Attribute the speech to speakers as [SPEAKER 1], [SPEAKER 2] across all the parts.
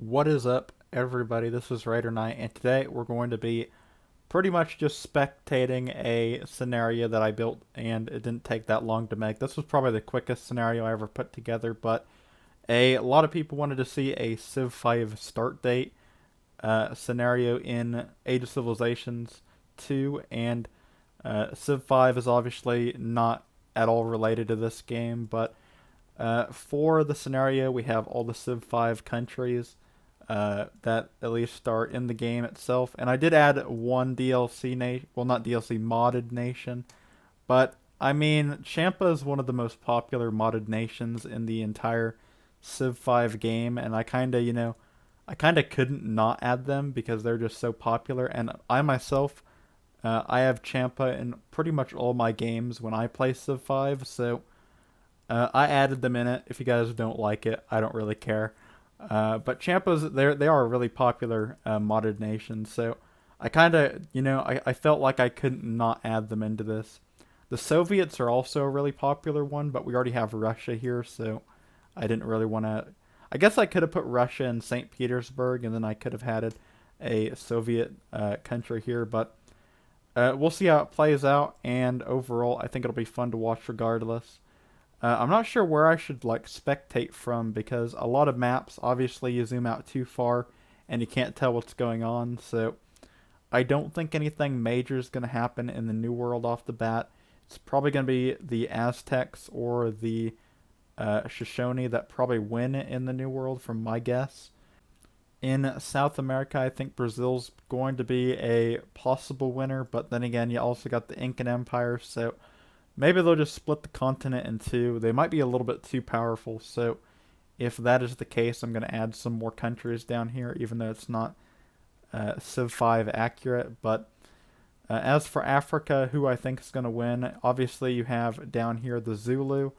[SPEAKER 1] What is up, everybody? This is Raider Knight, and today we're going to be pretty much just spectating a scenario that I built, and it didn't take that long to make. This was probably the quickest scenario I ever put together, but a lot of people wanted to see a Civ 5 start date scenario in Age of Civilizations 2, and Civ 5 is obviously not at all related to this game, but for the scenario, we have all the Civ 5 countries that at least are in the game itself. And I did add one DLC nation, well, not DLC, modded nation. But, I mean, Champa is one of the most popular modded nations in the entire Civ 5 game. And I kind of, I kind of couldn't not add them because they're just so popular. And I myself, I have Champa in pretty much all my games when I play Civ 5. So I added them in it. If you guys don't like it, I don't really care. But Champa's, they are a really popular modded nation, so I kind of, I felt like I couldn't not add them into this. The Soviets are also a really popular one, but we already have Russia here, so I didn't really want to. I guess I could have put Russia in St. Petersburg, and then I could have had a Soviet country here, but we'll see how it plays out, and overall, I think it'll be fun to watch regardless. I'm not sure where I should spectate from because a lot of maps, obviously you zoom out too far and you can't tell what's going on. So I don't think anything major is going to happen in the New World off the bat. It's probably going to be the Aztecs or the Shoshone that probably win in the New World from my guess. In South America, I think Brazil's going to be a possible winner, but then again, you also got the Incan Empire, so maybe they'll just split the continent in two. They might be a little bit too powerful, so if that is the case, I'm going to add some more countries down here, even though it's not Civ 5 accurate. But as for Africa, who I think is going to win, obviously you have down here the Zulu.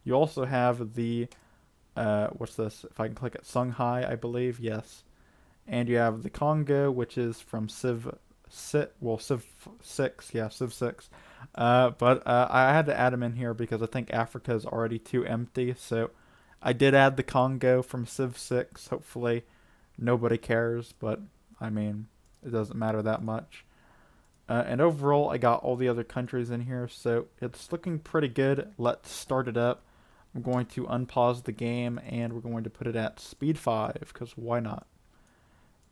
[SPEAKER 1] You also have the, what's this? If I can click it, Songhai, I believe, yes. And you have the Congo, which is from Civ 6, yeah, Civ 6. But I had to add them in here because I think Africa is already too empty. So I did add the Congo from Civ 6. Hopefully nobody cares, but I mean, it doesn't matter that much. And overall, I got all the other countries in here, so it's looking pretty good. Let's start it up. I'm going to unpause the game, and we're going to put it at speed 5, because why not?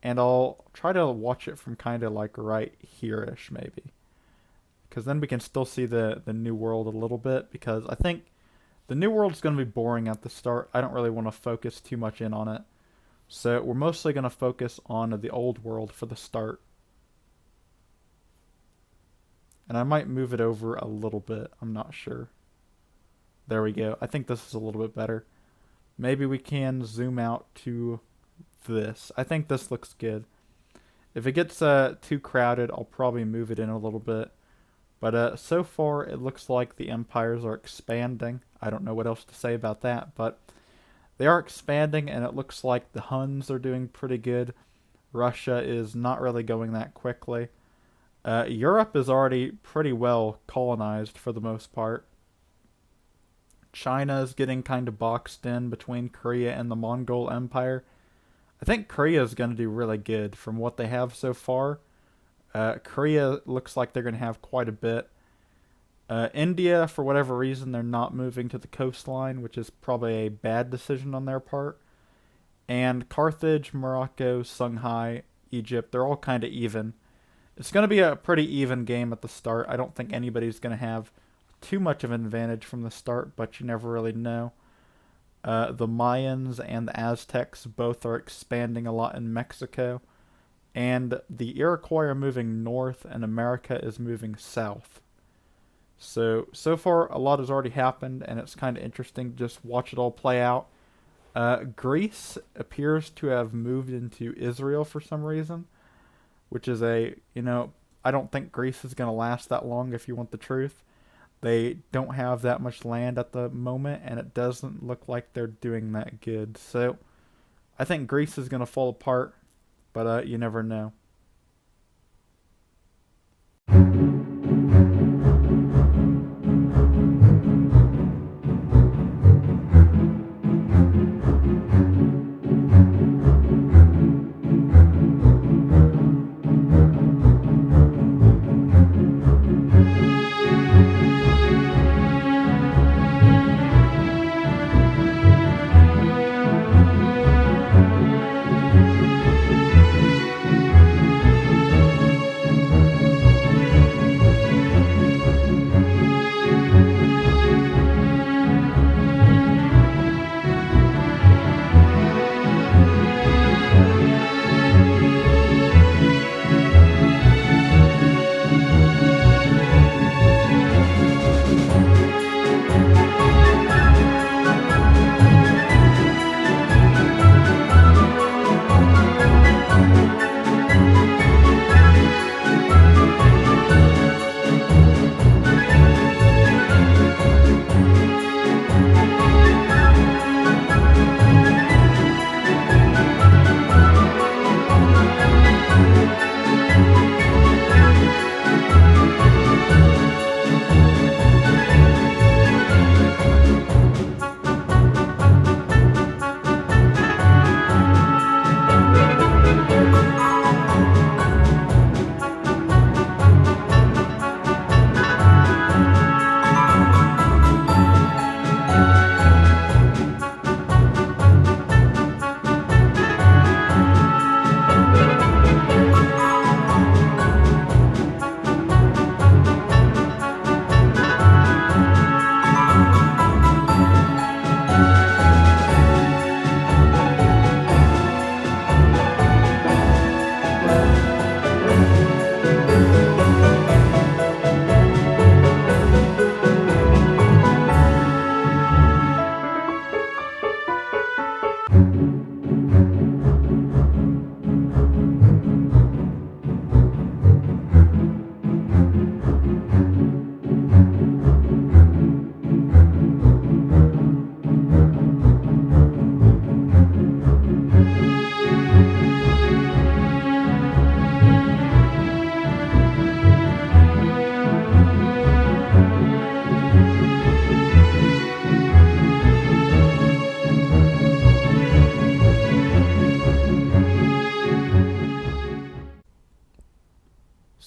[SPEAKER 1] And I'll try to watch it from kind of like right here-ish, maybe. Because then we can still see the New World a little bit, because I think the New World's going to be boring at the start. I don't really want to focus too much in on it. So we're mostly going to focus on the Old World for the start. And I might move it over a little bit. I'm not sure. There we go. I think this is a little bit better. Maybe we can zoom out to this. I think this looks good. If it gets too crowded, I'll probably move it in a little bit. But so far, it looks like the empires are expanding. I don't know what else to say about that, but they are expanding, and it looks like the Huns are doing pretty good. Russia is not really going that quickly. Europe is already pretty well colonized for the most part. China is getting kind of boxed in between Korea and the Mongol Empire. I think Korea is going to do really good from what they have so far. Korea looks like they're going to have quite a bit. India, for whatever reason, they're not moving to the coastline, which is probably a bad decision on their part. And Carthage, Morocco, Songhai, Egypt, they're all kind of even. It's going to be a pretty even game at the start. I don't think anybody's going to have too much of an advantage from the start, but you never really know. The Mayans and the Aztecs both are expanding a lot in Mexico. And the Iroquois are moving north, and America is moving south. So far, a lot has already happened, and it's kind of interesting to just watch it all play out. Greece appears to have moved into Israel for some reason, which is I don't think Greece is going to last that long if you want the truth. They don't have that much land at the moment, and it doesn't look like they're doing that good. So I think Greece is going to fall apart, but you never know.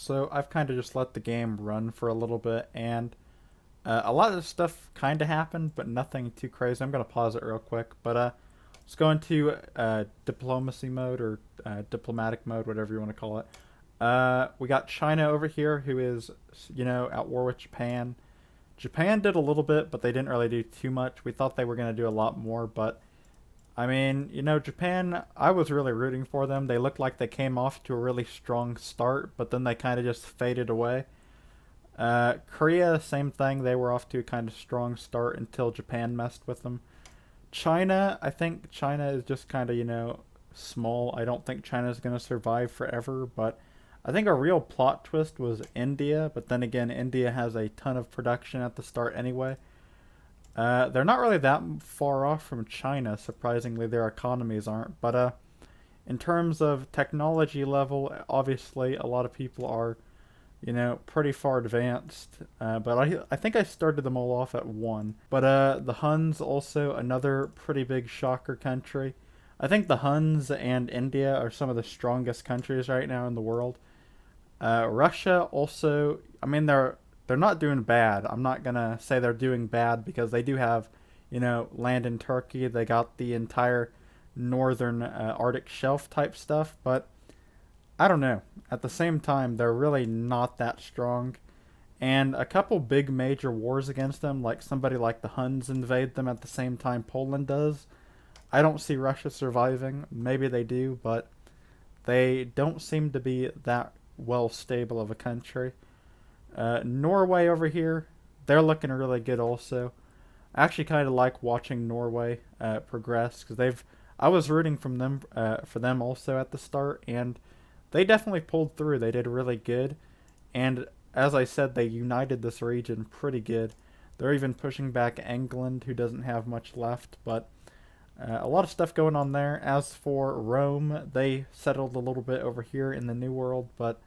[SPEAKER 1] So I've kind of just let the game run for a little bit, and a lot of this stuff kind of happened, but nothing too crazy. I'm going to pause it real quick, but let's go into diplomacy mode, or diplomatic mode, whatever you want to call it. We got China over here, who is, at war with Japan. Japan did a little bit, but they didn't really do too much. We thought they were going to do a lot more, but I mean, Japan, I was really rooting for them. They looked like they came off to a really strong start, but then they kind of just faded away. Korea, same thing. They were off to a kind of strong start until Japan messed with them. China, I think China is just kind of, small. I don't think China is going to survive forever, but I think a real plot twist was India, but then again, India has a ton of production at the start anyway. They're not really that far off from China, surprisingly. Their economies aren't. But in terms of technology level, obviously a lot of people are, pretty far advanced. But I think I started them all off at 1. But the Huns, also another pretty big shocker country. I think the Huns and India are some of the strongest countries right now in the world. Russia also, I mean, they're not doing bad. I'm not gonna say they're doing bad because they do have, land in Turkey. They got the entire northern Arctic shelf type stuff, but I don't know. At the same time, they're really not that strong. And a couple big major wars against them, like somebody like the Huns invade them at the same time Poland does. I don't see Russia surviving. Maybe they do, but they don't seem to be that well stable of a country. Norway over here, they're looking really good also. I actually kind of like watching Norway progress because I was rooting for them also at the start, and they definitely pulled through. They did really good, and as I said, they united this region pretty good. They're even pushing back England, who doesn't have much left, but a lot of stuff going on there. As for Rome, they settled a little bit over here in the New World, but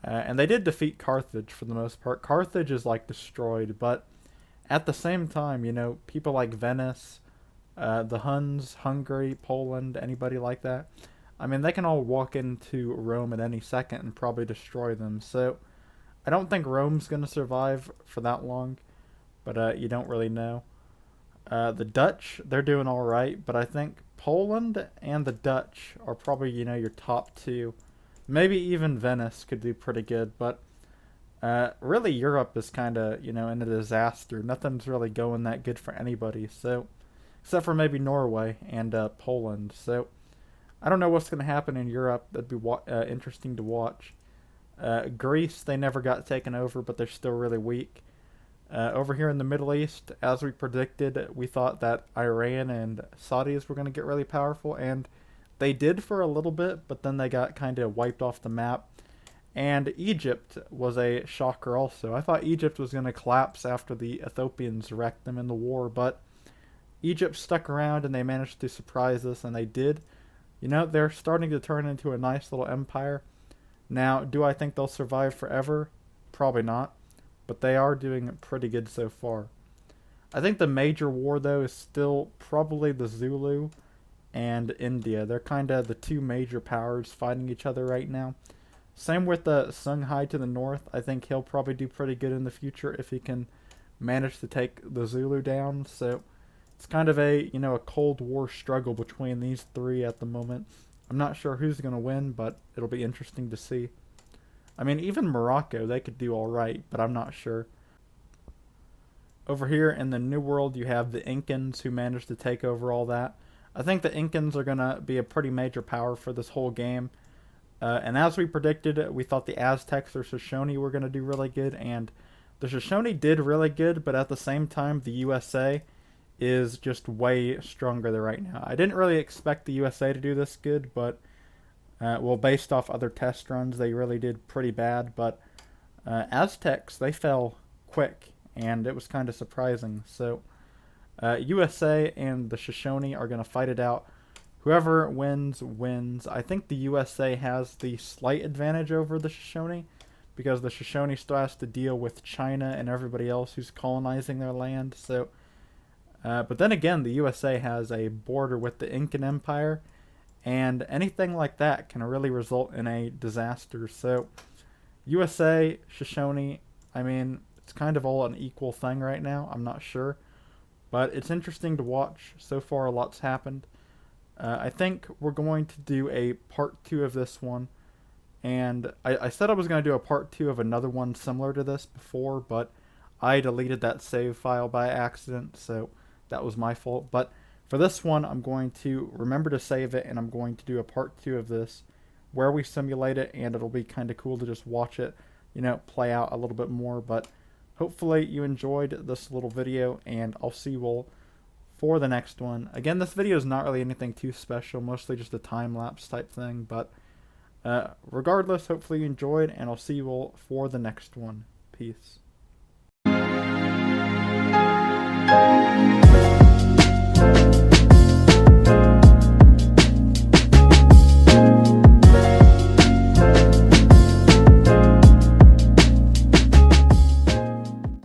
[SPEAKER 1] and they did defeat Carthage for the most part. Carthage is like destroyed, but at the same time, people like Venice, the Huns, Hungary, Poland, anybody like that, I mean, they can all walk into Rome at any second and probably destroy them. So I don't think Rome's going to survive for that long, but you don't really know. The Dutch, they're doing all right, but I think Poland and the Dutch are probably, your top 2. Maybe even Venice could do pretty good, but really Europe is kind of, in a disaster. Nothing's really going that good for anybody, so except for maybe Norway and Poland. So I don't know what's going to happen in Europe. That'd be interesting to watch. Greece, they never got taken over, but they're still really weak. Over here in the Middle East, as we predicted, we thought that Iran and Saudis were going to get really powerful, and they did for a little bit, but then they got kind of wiped off the map. And Egypt was a shocker also. I thought Egypt was going to collapse after the Ethiopians wrecked them in the war, but Egypt stuck around and they managed to surprise us, and they did. They're starting to turn into a nice little empire. Now, do I think they'll survive forever? Probably not, but they are doing pretty good so far. I think the major war, though, is still probably the Zulu and India. They're kind of the 2 major powers fighting each other right now. Same with the Songhai to the north. I think he'll probably do pretty good in the future if he can manage to take the Zulu down. So it's kind of a Cold War struggle between these 3 at the moment. I'm not sure who's going to win, but it'll be interesting to see. I mean, even Morocco, they could do all right, but I'm not sure. Over here in the New World, you have the Incans who managed to take over all that. I think the Incans are going to be a pretty major power for this whole game. And as we predicted, we thought the Aztecs or Shoshone were going to do really good, and the Shoshone did really good, but at the same time, the USA is just way stronger there right now. I didn't really expect the USA to do this good, but, based off other test runs, they really did pretty bad, but Aztecs, they fell quick, and it was kind of surprising. So USA and the Shoshone are going to fight it out. Whoever wins, wins. I think the USA has the slight advantage over the Shoshone, because the Shoshone still has to deal with China and everybody else who's colonizing their land. So, but then again, the USA has a border with the Incan Empire, and anything like that can really result in a disaster. So, USA, Shoshone, I mean, it's kind of all an equal thing right now. I'm not sure. But it's interesting to watch. So far, a lot's happened. I think we're going to do a part 2 of this one. And I said I was going to do a part 2 of another one similar to this before, but I deleted that save file by accident, so that was my fault. But for this one, I'm going to remember to save it, and I'm going to do a part 2 of this where we simulate it, and it'll be kind of cool to just watch it, play out a little bit more. But hopefully you enjoyed this little video, and I'll see you all for the next one. Again, this video is not really anything too special, mostly just a time-lapse type thing, but regardless, hopefully you enjoyed, and I'll see you all for the next one. Peace.